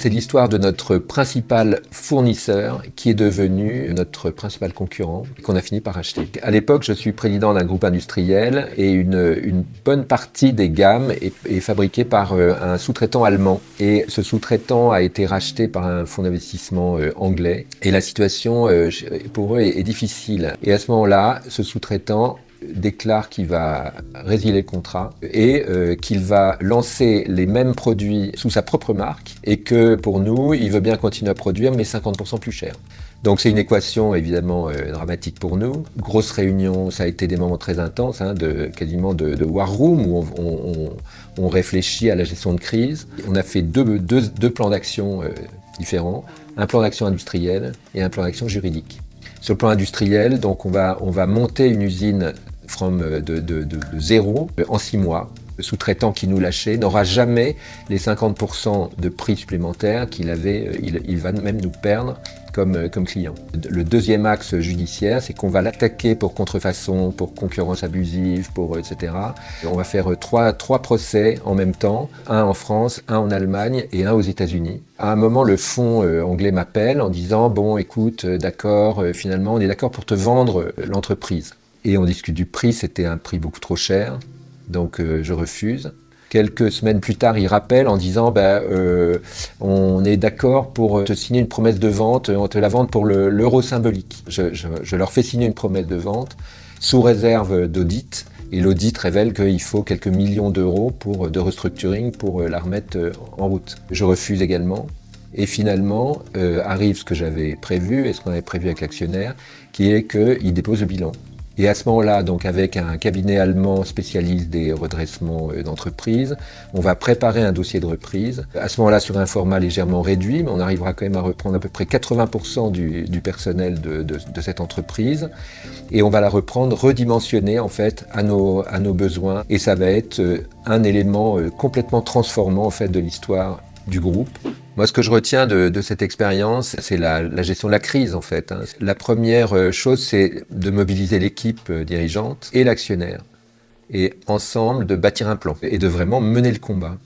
C'est l'histoire de notre principal fournisseur qui est devenu notre principal concurrent, qu'on a fini par acheter. À l'époque, je suis président d'un groupe industriel et une bonne partie des gammes est fabriquée par un sous-traitant allemand. Et ce sous-traitant a été racheté par un fonds d'investissement anglais. Et la situation pour eux est difficile. Et à ce moment-là, ce sous-traitant déclare qu'il va résilier le contrat et qu'il va lancer les mêmes produits sous sa propre marque et que pour nous, il veut bien continuer à produire mais 50% plus cher. Donc c'est une équation évidemment dramatique pour nous. Grosse réunion, ça a été des moments très intenses, quasiment de war room où on réfléchit à la gestion de crise. On a fait deux plans d'action différents, un plan d'action industriel et un plan d'action juridique. Sur le plan industriel, donc on va monter une usine de zéro en 6 mois. Le sous-traitant qui nous lâchait n'aura jamais les 50% de prix supplémentaires qu'il avait, il va même nous perdre comme client. Le deuxième axe judiciaire, c'est qu'on va l'attaquer pour contrefaçon, pour concurrence abusive, etc. On va faire trois procès en même temps, un en France, un en Allemagne et un aux États-Unis. À un moment, le fonds anglais m'appelle en disant « Bon, écoute, d'accord, finalement, on est d'accord pour te vendre l'entreprise. » Et on discute du prix, c'était un prix beaucoup trop cher, donc je refuse. Quelques semaines plus tard, il rappelle en disant on est d'accord pour te signer une promesse de vente, on te la vende pour l'euro symbolique. Je leur fais signer une promesse de vente sous réserve d'audit, et l'audit révèle qu'il faut quelques millions d'euros de restructuring pour la remettre en route. Je refuse également. Et finalement, arrive ce que j'avais prévu et ce qu'on avait prévu avec l'actionnaire, qui est qu'il dépose le bilan. Et à ce moment-là, donc avec un cabinet allemand spécialiste des redressements d'entreprise, on va préparer un dossier de reprise. À ce moment-là, sur un format légèrement réduit, mais on arrivera quand même à reprendre à peu près 80% du personnel de cette entreprise. Et on va la reprendre redimensionnée en fait à nos besoins. Et ça va être un élément complètement transformant en fait de l'histoire du groupe. Moi, ce que je retiens de cette expérience, c'est la gestion de la crise, en fait. La première chose, c'est de mobiliser l'équipe dirigeante et l'actionnaire. Et ensemble, de bâtir un plan et de vraiment mener le combat.